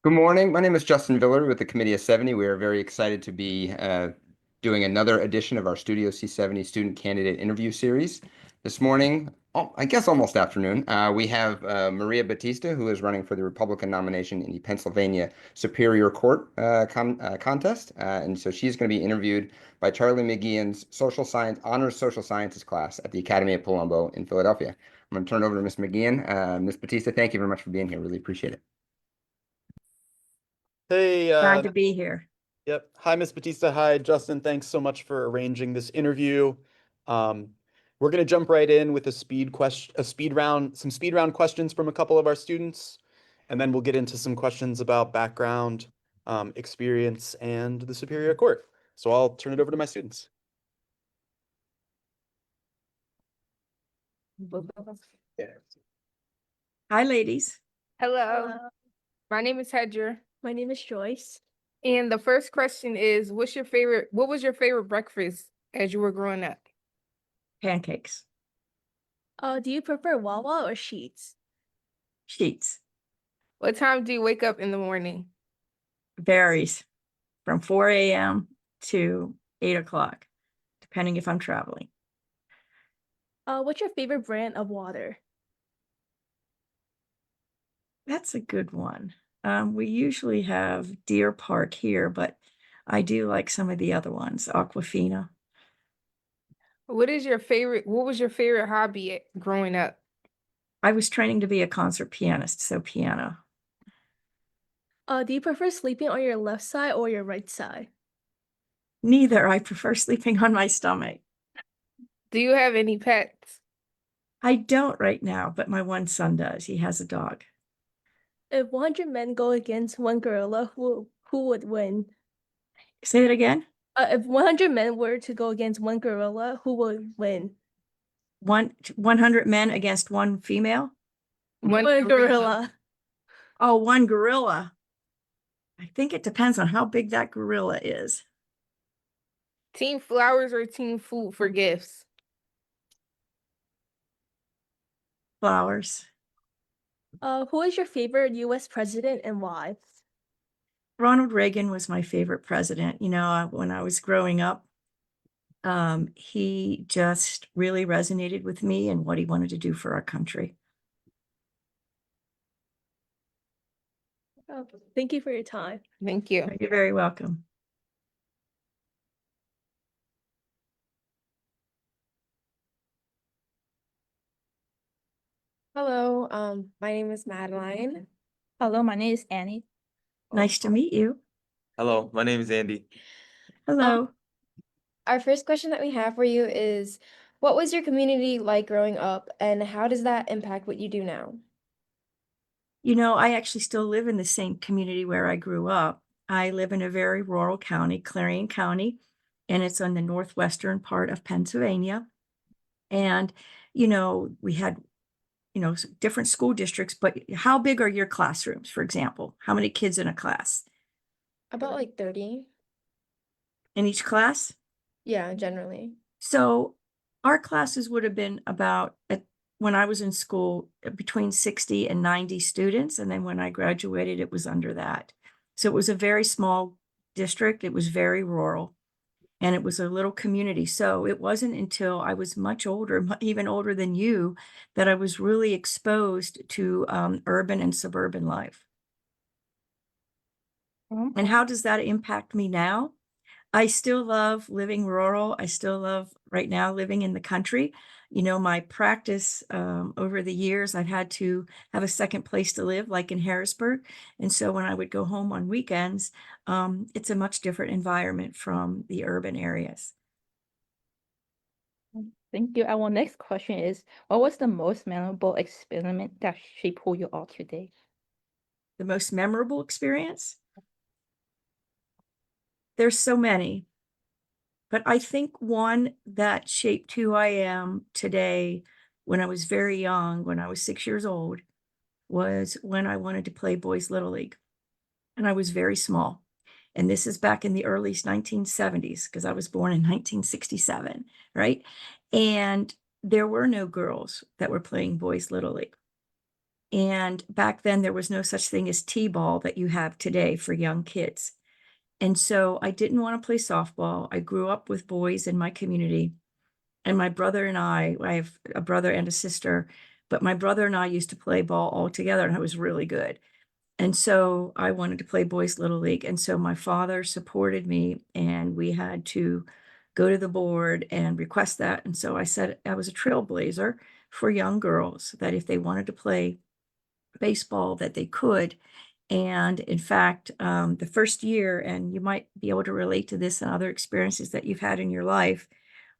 Good morning. My name is Justin Villard with the Committee of 70. We are very excited to be doing another edition of our Studio C70 Student Candidate Interview Series. This morning, I guess almost afternoon, we have Maria Battista, who is running for the Republican nomination in the Pennsylvania Superior Court contest. And so she's going to be interviewed by Charlie McGeehan's Honors Social Sciences class at the Academy of Palumbo in Philadelphia. I'm going to turn it over to Ms. McGeehan. Ms. Battista, thank you very much for being here. Really appreciate it. Hey, Glad to be here. Yep. Hi, Miss Battista. Hi, Justin. Thanks so much for arranging this interview. We're going to jump right in with some speed round questions from a couple of our students, and then we'll get into some questions about background, experience, and the Superior Court. So I'll turn it over to my students. Hi, ladies. Hello. My name is Hedger. My name is Joyce. And the first question is, what was your favorite breakfast as you were growing up? Pancakes. Do you prefer Wawa or Sheets? Sheets. What time do you wake up in the morning? Varies from 4 a.m. to 8 o'clock, depending if I'm traveling. What's your favorite brand of water? That's a good one. We usually have Deer Park here, but I do like some of the other ones, Aquafina. What was your favorite hobby growing up? I was training to be a concert pianist, so piano. Do you prefer sleeping on your left side or your right side? Neither. I prefer sleeping on my stomach. Do you have any pets? I don't right now, but my one son does. He has a dog. If 100 men go against one gorilla, who would win? Say it again. If 100 men were to go against one gorilla, who would win? 100 men against one female? One gorilla. Oh, one gorilla. I think it depends on how big that gorilla is. Team flowers or team food for gifts? Flowers. Who is your favorite U.S. president and why? Ronald Reagan was my favorite president. You know, when I was growing up, he just really resonated with me and what he wanted to do for our country. Oh, thank you for your time. Thank you. You're very welcome. Hello, my name is Madeline. Hello, my name is Annie. Nice to meet you. Hello, my name is Andy. Hello. Our first question that we have for you is, what was your community like growing up, and how does that impact what you do now? You know, I actually still live in the same community where I grew up. I live in a very rural county, Clarion County, and it's on the northwestern part of Pennsylvania. And, you know, we had, you know, different school districts, but how big are your classrooms, for example? How many kids in a class? About like 30. In each class? Yeah, generally. So our classes would have been about, when I was in school, between 60 and 90 students. And then when I graduated, it was under that. So it was a very small district. It was very rural. And it was a little community. So it wasn't until I was much older, even older than you, that I was really exposed to urban and suburban life. And how does that impact me now? I still love living rural. I still love right now living in the country. You know, my practice over the years, I've had to have a second place to live, like in Harrisburg. And so when I would go home on weekends, it's a much different environment from the urban areas. Thank you. Our next question is, what was the most memorable experiment that shaped who you are today? The most memorable experience? There's so many, but I think one that shaped who I am today when I was very young, when I was 6 years old, was when I wanted to play boys Little League. And I was very small. And this is back in the early 1970s, because I was born in 1967, right? And there were no girls that were playing boys Little League. And back then there was no such thing as T-ball that you have today for young kids. And so I didn't want to play softball. I grew up with boys in my community. And my brother and I have a brother and a sister, but my brother and I used to play ball all together, and I was really good. And so I wanted to play boys little league. And so my father supported me, and we had to go to the board and request that. And so I said I was a trailblazer for young girls, that if they wanted to play baseball, that they could. And in fact, the first year, and you might be able to relate to this and other experiences that you've had in your life,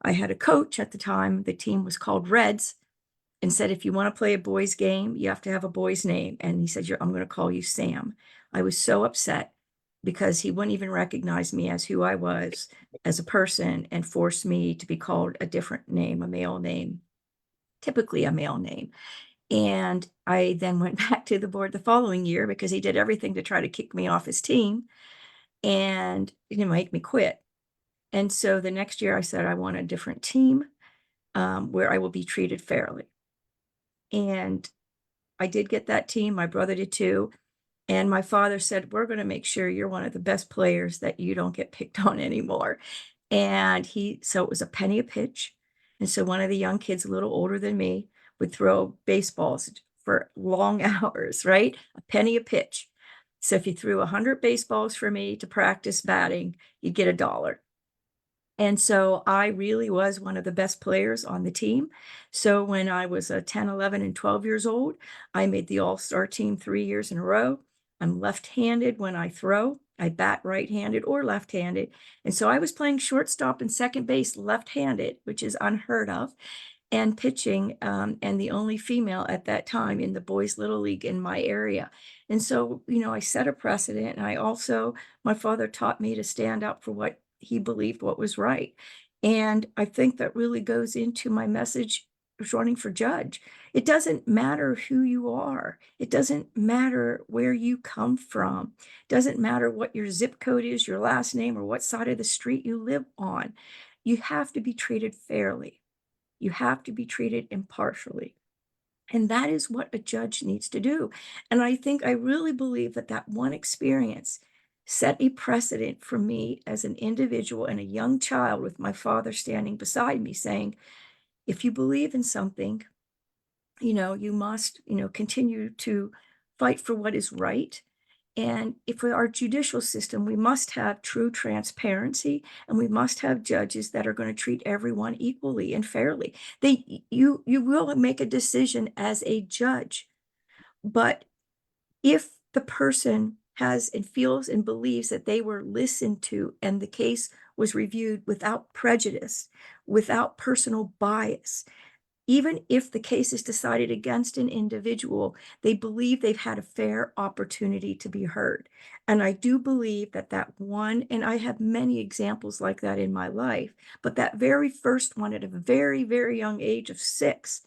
I had a coach at the time. The team was called Reds, and said, if you want to play a boys game, you have to have a boy's name. And he said, I'm going to call you Sam. I was so upset because he wouldn't even recognize me as who I was as a person, and forced me to be called a different name, a male name, typically a male name. And I then went back to the board the following year because he did everything to try to kick me off his team and make me quit. And so the next year I said, I want a different team where I will be treated fairly. And I did get that team. My brother did too. And my father said, we're going to make sure you're one of the best players, that you don't get picked on anymore. And so it was a penny a pitch. And so one of the young kids, a little older than me, would throw baseballs for long hours, right? A penny a pitch. So if you threw 100 baseballs for me to practice batting, you'd get $1. And so I really was one of the best players on the team. So when I was 10, 11, and 12 years old, I made the all-star team 3 years in a row. I'm left-handed when I throw. I bat right-handed or left-handed. And so I was playing shortstop and second base left-handed, which is unheard of, and pitching, and the only female at that time in the boys' little league in my area. And so, I set a precedent. And my father taught me to stand up for what he believed what was right. And I think that really goes into my message running for judge. It doesn't matter who you are. It doesn't matter where you come from. It doesn't matter what your zip code is, your last name, or what side of the street you live on. You have to be treated fairly. You have to be treated impartially. And that is what a judge needs to do. And I really believe that that one experience set a precedent for me as an individual and a young child, with my father standing beside me saying, if you believe in something, you must, continue to fight for what is right. And if for our judicial system, we must have true transparency, and we must have judges that are going to treat everyone equally and fairly. You will make a decision as a judge, but if the person has and feels and believes that they were listened to and the case was reviewed without prejudice, without personal bias, even if the case is decided against an individual, they believe they've had a fair opportunity to be heard. And I do believe that one, and I have many examples like that in my life, but that very first one at a very, very young age of 6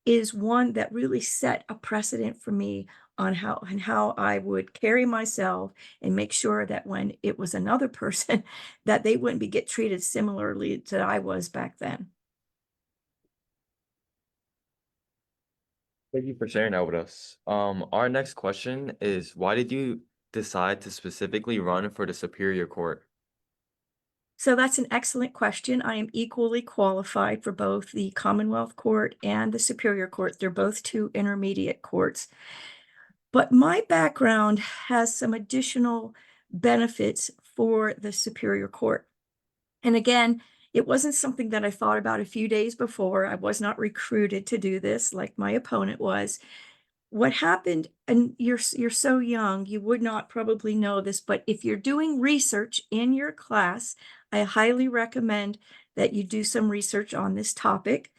is one that really set a precedent for me on how I would carry myself and make sure that when it was another person, that they wouldn't get treated similarly to I was back then. Thank you for sharing that with us. Our next question is, why did you decide to specifically run for the Superior Court? So that's an excellent question. I am equally qualified for both the Commonwealth Court and the Superior Court. They're both 2 intermediate courts. But my background has some additional benefits for the Superior Court. And again, it wasn't something that I thought about a few days before. I was not recruited to do this like my opponent was. What happened, and you're so young, you would not probably know this, but if you're doing research in your class, I highly recommend that you do some research on this topic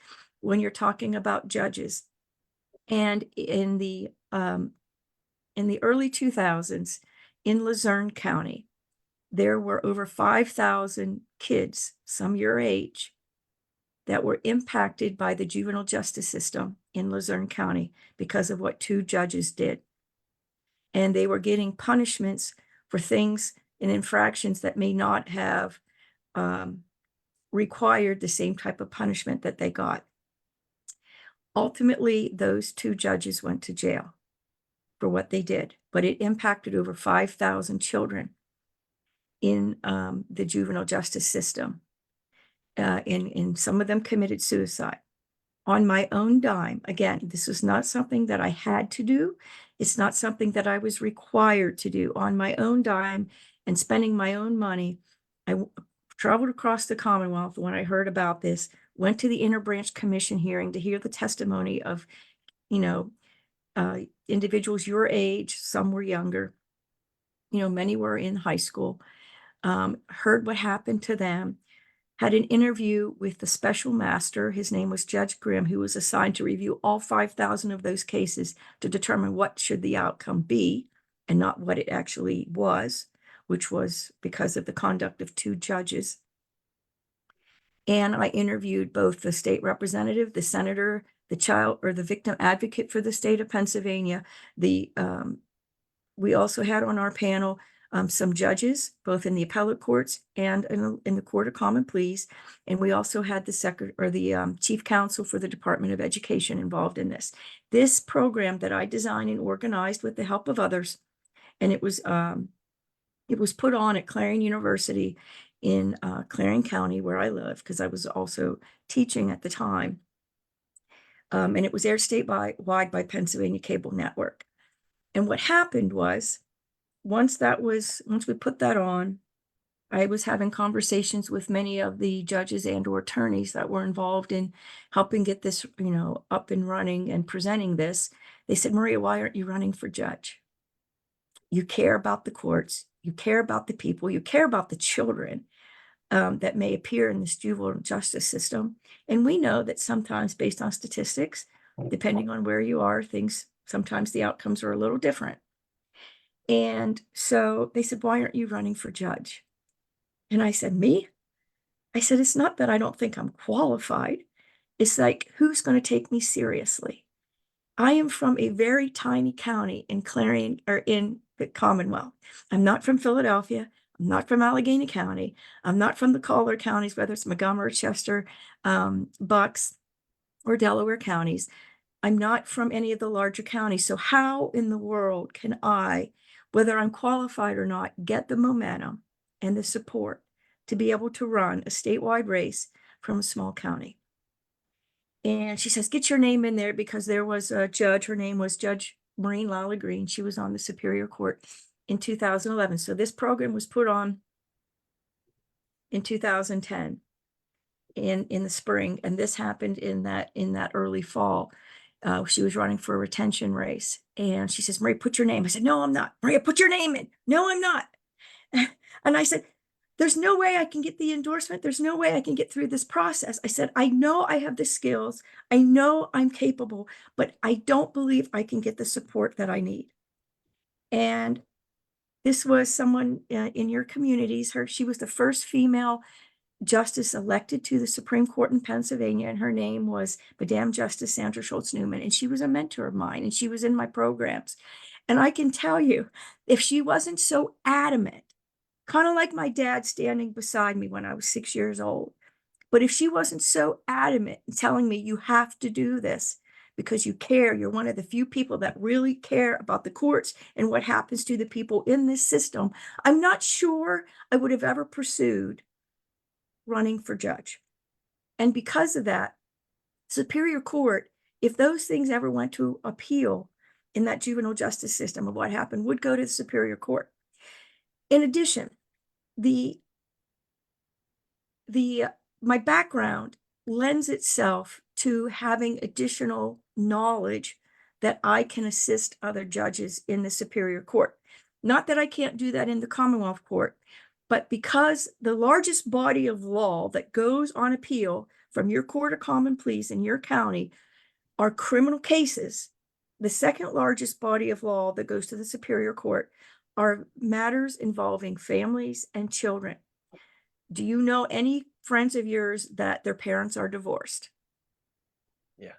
when you're talking about judges. And in the early 2000s in Luzerne County, there were over 5,000 kids, some your age, that were impacted by the juvenile justice system in Luzerne County because of what 2 judges did. And they were getting punishments for things and infractions that may not have required the same type of punishment that they got. Ultimately, those 2 judges went to jail for what they did, but it impacted over 5,000 children in the juvenile justice system. And some of them committed suicide. On my own dime, again, this was not something that I had to do. It's not something that I was required to do. On my own dime and spending my own money, I traveled across the Commonwealth when I heard about this, went to the Interbranch Commission hearing to hear the testimony of, individuals your age, some were younger, many were in high school, heard what happened to them, had an interview with the special master. His name was Judge Grimm, who was assigned to review all 5,000 of those cases to determine what should the outcome be and not what it actually was, which was because of the conduct of 2 judges. And I interviewed both the state representative, the senator, the child or the victim advocate for the state of Pennsylvania. We also had on our panel some judges, both in the appellate courts and in the Court of Common Pleas. And we also had the chief counsel for the Department of Education involved in this. This program that I designed and organized with the help of others, and it was put on at Clarion University in Clarion County, where I live, because I was also teaching at the time. And it was aired statewide by Pennsylvania Cable Network. And what happened was, once we put that on, I was having conversations with many of the judges and or attorneys that were involved in helping get this, up and running and presenting this. They said, Maria, why aren't you running for judge? You care about the courts, you care about the people, you care about the children that may appear in this juvenile justice system. And we know that sometimes, based on statistics, depending on where you are, sometimes the outcomes are a little different. And so they said, why aren't you running for judge? And I said, me? I said, it's not that I don't think I'm qualified. It's like, who's going to take me seriously? I am from a very tiny county in Clarion, or in the Commonwealth. I'm not from Philadelphia. I'm not from Allegheny County. I'm not from the collar counties, whether it's Montgomery, Chester, Bucks, or Delaware counties. I'm not from any of the larger counties. So how in the world can I, whether I'm qualified or not, get the momentum and the support to be able to run a statewide race from a small county? And she says, get your name in there, because there was a judge, her name was Judge Maureen Lala Green. She was on the Superior Court in 2011. So this program was put on in 2010 in the spring. And this happened in that early fall. She was running for a retention race, and she says, Maria, put your name. I said, no, I'm not. Maria, put your name in. No, I'm not. And I said, there's no way I can get the endorsement. There's no way I can get through this process. I said, I know I have the skills. I know I'm capable, but I don't believe I can get the support that I need. And this was someone in your communities. She was the first female justice elected to the Supreme Court in Pennsylvania, and her name was Madame Justice Sandra Schultz Newman, and she was a mentor of mine, and she was in my programs. And I can tell you, if she wasn't so adamant, kind of like my dad standing beside me when I was 6 years old, but if she wasn't so adamant in telling me, you have to do this because you care, you're one of the few people that really care about the courts and what happens to the people in this system, I'm not sure I would have ever pursued running for judge. And because of that, Superior Court, if those things ever went to appeal in that juvenile justice system of what happened, would go to the Superior Court. In addition, my background lends itself to having additional knowledge that I can assist other judges in the Superior Court. Not that I can't do that in the Commonwealth Court, but because the largest body of law that goes on appeal from your Court of Common Pleas in your county are criminal cases, the second largest body of law that goes to the Superior Court are matters involving families and children. Do you know any friends of yours that their parents are divorced? Yeah.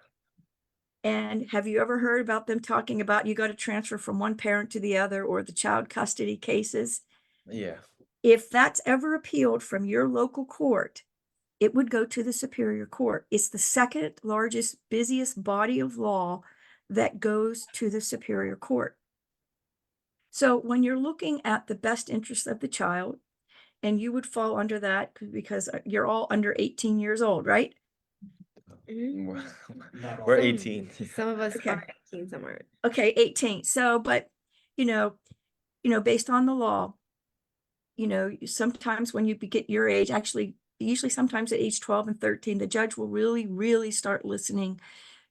And have you ever heard about them talking about you got to transfer from one parent to the other, or the child custody cases? Yeah. If that's ever appealed from your local court, it would go to the Superior Court. It's the second largest, busiest body of law that goes to the Superior Court. So when you're looking at the best interest of the child, and you would fall under that because you're all under 18 years old, right? We're Not all. we're Some- 18. Some of us Okay. are 18, some aren't. Okay, 18. So, but, you know, based on the law, sometimes when you get your age, actually, usually sometimes at age 12 and 13, the judge will really, really start listening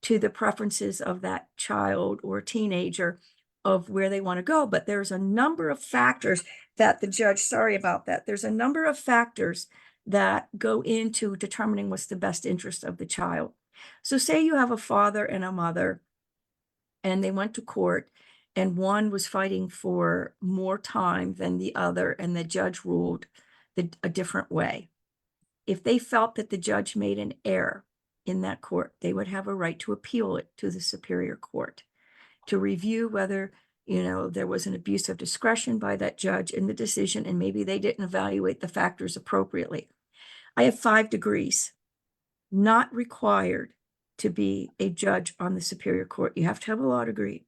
to the preferences of that child or teenager of where they want to go. But there's a number of factors that the judge, sorry about that, there's a number of factors that go into determining what's the best interest of the child. So say you have a father and a mother, and they went to court, and one was fighting for more time than the other, and the judge ruled a different way. If they felt that the judge made an error in that court, they would have a right to appeal it to the Superior Court to review whether, there was an abuse of discretion by that judge in the decision, and maybe they didn't evaluate the factors appropriately. I have 5 degrees, not required to be a judge on the Superior Court. You have to have a law degree,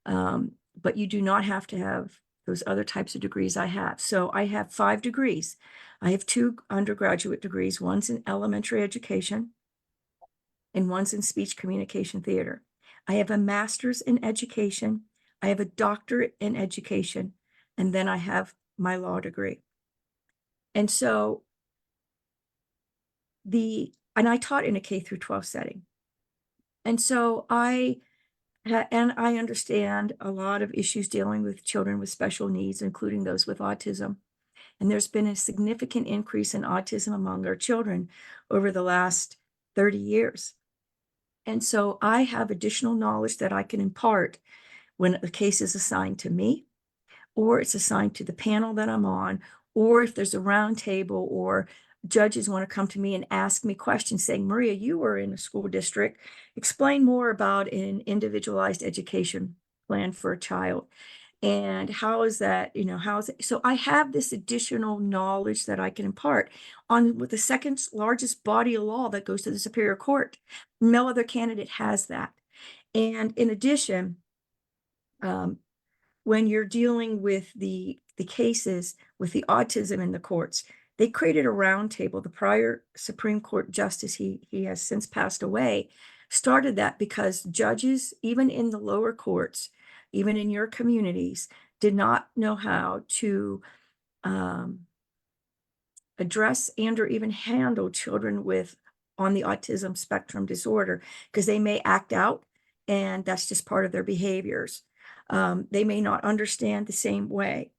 but you do not have to have those other types of degrees I have. So I have 5 degrees. I have 2 undergraduate degrees. One's in elementary education and one's in speech communication theater. I have a master's in education. I have a doctorate in education, and then I have my law degree. And so and I taught in a K through 12 setting. And so I understand a lot of issues dealing with children with special needs, including those with autism. And there's been a significant increase in autism among our children over the last 30 years. And so I have additional knowledge that I can impart when the case is assigned to me, or it's assigned to the panel that I'm on, or if there's a round table or judges want to come to me and ask me questions saying, Maria, you were in a school district, explain more about an individualized education plan for a child. And how is that, how is it? So I have this additional knowledge that I can impart on with the second largest body of law that goes to the Superior Court. No other candidate has that. And in addition, when you're dealing with the cases with the autism in the courts, they created a roundtable. The prior Supreme Court justice, he has since passed away, started that because judges, even in the lower courts, even in your communities, did not know how to address and or even handle children on the autism spectrum disorder, because they may act out and that's just part of their behaviors. They may not understand the same way.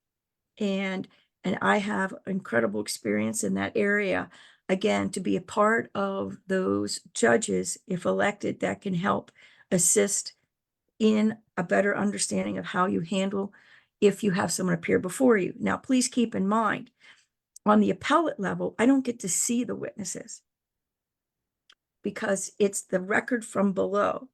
And I have incredible experience in that area, again, to be a part of those judges, if elected, that can help assist in a better understanding of how you handle if you have someone appear before you. Now, please keep in mind, on the appellate level, I don't get to see the witnesses because it's the record from below.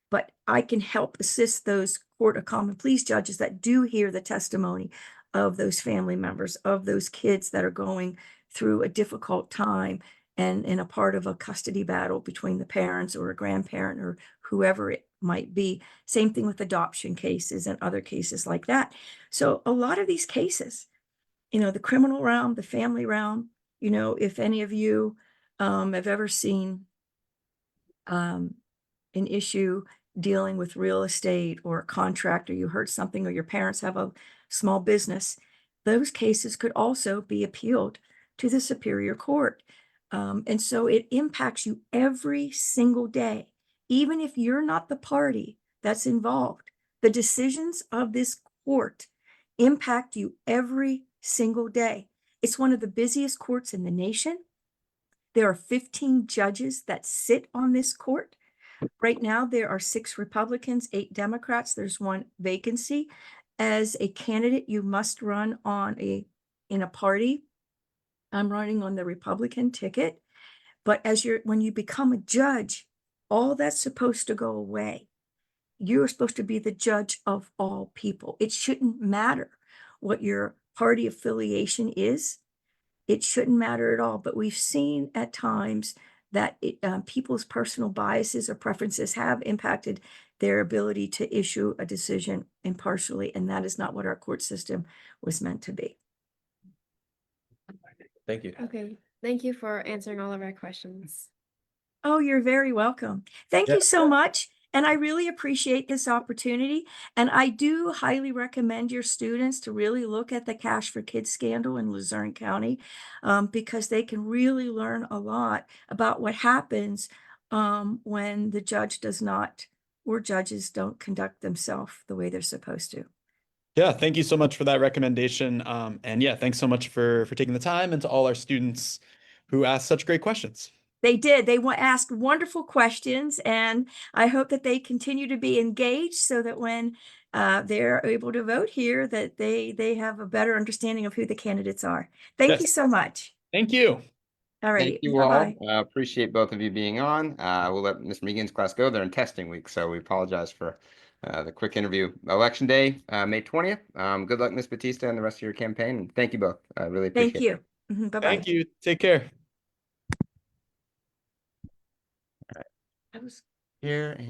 But I can help assist those Court of Common Pleas judges that do hear the testimony of those family members, of those kids that are going through a difficult time and in a part of a custody battle between the parents or a grandparent or whoever it might be. Same thing with adoption cases and other cases like that. So a lot of these cases, the criminal realm, the family realm, if any of you have ever seen an issue dealing with real estate or a contract, or you heard something, or your parents have a small business, those cases could also be appealed to the Superior Court. And so it impacts you every single day, even if you're not the party that's involved. The decisions of this court impact you every single day. It's one of the busiest courts in the nation. There are 15 judges that sit on this court. Right now, there are 6 Republicans, 8 Democrats. There's 1 vacancy. As a candidate, you must run in a party. I'm running on the Republican ticket. But when you become a judge, all that's supposed to go away. You're supposed to be the judge of all people. It shouldn't matter what your party affiliation is. it shouldn't matter at all. But we've seen at times that people's personal biases or preferences have impacted their ability to issue a decision impartially, and that is not what our court system was meant to be. Thank you. Okay, thank you for answering all of our questions. Oh, you're very welcome. Thank Yeah. you so much. And I really appreciate this opportunity. And I do highly recommend your students to really look at the Cash for Kids scandal in Luzerne County, because they can really learn a lot about what happens when the judge does not, or judges don't conduct themselves the way they're supposed to. Yeah, thank you so much for that recommendation. And yeah, thanks so much for taking the time, and to all our students who asked such great questions. They did. They asked wonderful questions, and I hope that they continue to be engaged so that when they're able to vote here, that they have a better understanding of who the candidates are. Thank you Yes. so much. Thank you. All Thank righty. you all. Bye-bye. Appreciate both of you being on. We'll let Ms. McGinn's class go. They're in testing week, so we apologize for the quick interview. Election day, May 20th. Good luck, Ms. Battista, and the rest of your campaign. And thank you both. I really appreciate Thank it. you. Bye-bye. Thank you. Take care. I was Here and